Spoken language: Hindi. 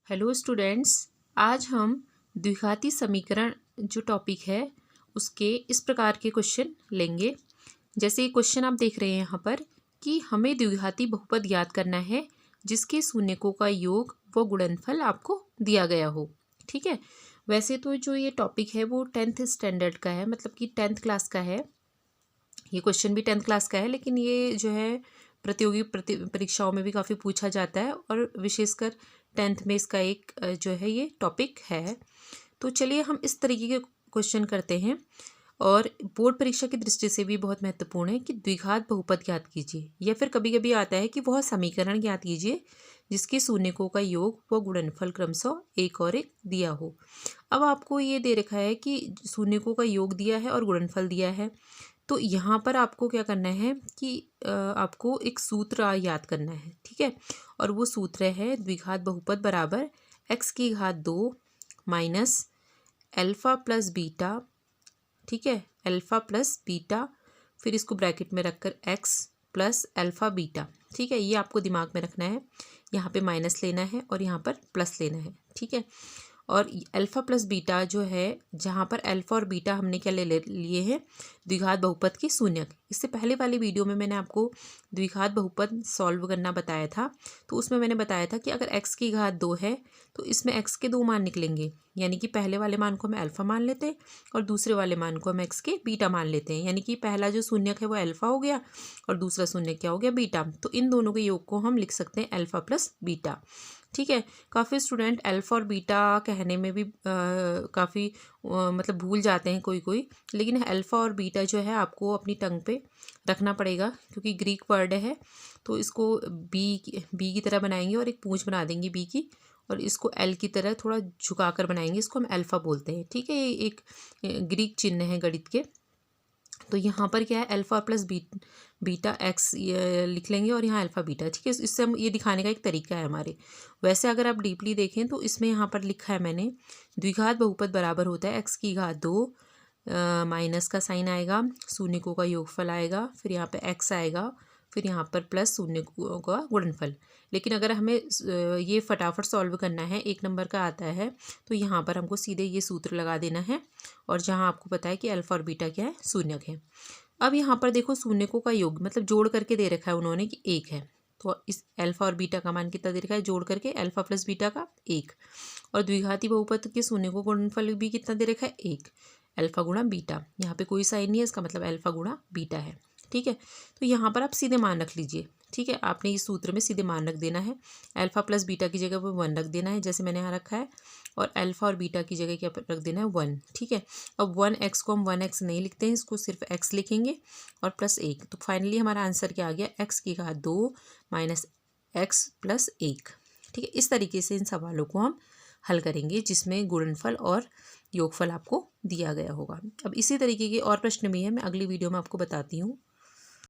हेलो स्टूडेंट्स, आज हम द्विघाती समीकरण जो टॉपिक है उसके इस प्रकार के क्वेश्चन लेंगे। जैसे क्वेश्चन आप देख रहे हैं यहाँ पर कि हमें द्विघाती बहुपद याद करना है जिसके शून्यकों का योग व गुणनफल आपको दिया गया हो। ठीक है, वैसे तो जो ये टॉपिक है वो 10th स्टैंडर्ड का है, मतलब कि 10th क्लास का है। ये क्वेश्चन भी 10th क्लास का है, लेकिन ये जो है प्रतियोगी परीक्षाओं में भी काफ़ी पूछा जाता है और विशेषकर 10th में इसका एक जो है ये टॉपिक है। तो चलिए हम इस तरीके के क्वेश्चन करते हैं और बोर्ड परीक्षा की दृष्टि से भी बहुत महत्वपूर्ण है कि द्विघात बहुपद ज्ञात कीजिए, या फिर कभी कभी आता है कि वह समीकरण ज्ञात कीजिए जिसके शून्यकों का योग व गुणनफल क्रमशः एक और एक दिया हो। अब आपको ये दे रखा है कि शून्यकों का योग दिया है और गुणनफल दिया है, तो यहाँ पर आपको क्या करना है कि आपको एक सूत्र याद करना है। ठीक है, और वो सूत्र है द्विघात बहुपद बराबर x की घात 2 माइनस अल्फ़ा प्लस बीटा। ठीक है, अल्फ़ा प्लस बीटा, फिर इसको ब्रैकेट में रखकर x प्लस अल्फ़ा बीटा। ठीक है, ये आपको दिमाग में रखना है। यहाँ पे माइनस लेना है और यहाँ पर प्लस लेना है। ठीक है, और अल्फ़ा प्लस बीटा जो है, जहाँ पर अल्फ़ा और बीटा हमने क्या ले लिए हैं, द्विघात बहुपद के शून्यक। इससे पहले वाली वीडियो में मैंने आपको द्विघात बहुपद सॉल्व करना बताया था, तो उसमें मैंने बताया था कि अगर x की घात 2 है तो इसमें x के 2 मान निकलेंगे, यानी कि पहले वाले मान को हम अल्फ़ा मान लेते हैं और दूसरे वाले मान को हम x के बीटा मान लेते हैं। यानी कि पहला जो शून्यक है वो अल्फ़ा हो गया और दूसरा शून्यक क्या हो गया, बीटा। तो इन दोनों के योग को हम लिख सकते हैं अल्फ़ा प्लस बीटा। ठीक है, काफ़ी स्टूडेंट अल्फ़ा और बीटा कहने में भी काफ़ी मतलब भूल जाते हैं कोई, लेकिन अल्फ़ा और बीटा जो है आपको अपनी टंग पे रखना पड़ेगा, क्योंकि ग्रीक वर्ड है। तो इसको बी की तरह बनाएंगे और एक पूंछ बना देंगे बी की, और इसको एल की तरह थोड़ा झुका कर बनाएंगे, इसको हम अल्फ़ा बोलते हैं। ठीक है, ये एक ग्रीक चिन्ह है गणित के। तो यहाँ पर क्या है, अल्फ़ा प्लस बीटा एक्स लिख लेंगे और यहाँ अल्फ़ा बीटा। ठीक है, इससे हम ये दिखाने का एक तरीका है हमारे। वैसे अगर आप डीपली देखें तो इसमें यहाँ पर लिखा है मैंने, द्विघात बहुपद बराबर होता है एक्स की घात 2 माइनस का साइन आएगा, शून्यकों का योगफल आएगा, फिर यहाँ पे एक्स आएगा, फिर यहाँ पर प्लस शून्यकों का गुणनफल। लेकिन अगर हमें ये फटाफट सॉल्व करना है, 1 नंबर का आता है, तो यहाँ पर हमको सीधे ये सूत्र लगा देना है, और जहाँ आपको पता है कि अल्फ़ा और बीटा क्या है, शून्यक है। अब यहाँ पर देखो शून्यकों का योग मतलब जोड़ करके दे रखा है उन्होंने कि 1 है, तो इस अल्फ़ा और बीटा का मान कितना दे रखा है, जोड़ करके अल्फ़ा प्लस बीटा का 1, और द्विघाती बहुपद के शून्यकों का गुणनफल भी कितना दे रखा है, 1, अल्फ़ा गुणा बीटा। यहाँ पे कोई साइन नहीं है, इसका मतलब अल्फ़ा गुणा बीटा है। ठीक है, तो यहाँ पर आप सीधे मान रख लीजिए। ठीक है, आपने इस सूत्र में सीधे मान रख देना है। अल्फ़ा प्लस बीटा की जगह पर 1 रख देना है, जैसे मैंने यहाँ रखा है, और अल्फ़ा और बीटा की जगह क्या रख देना है, 1। ठीक है, अब 1x को हम 1x नहीं लिखते हैं, इसको सिर्फ x लिखेंगे और प्लस 1। तो फाइनली हमारा आंसर क्या आ गया, x की घात 2 माइनस x प्लस 1। ठीक है, इस तरीके से इन सवालों को हम हल करेंगे जिसमें गुणनफल और योगफल आपको दिया गया होगा। अब इसी तरीके के और प्रश्न भी हैं, मैं अगली वीडियो में आपको बताती हूँ।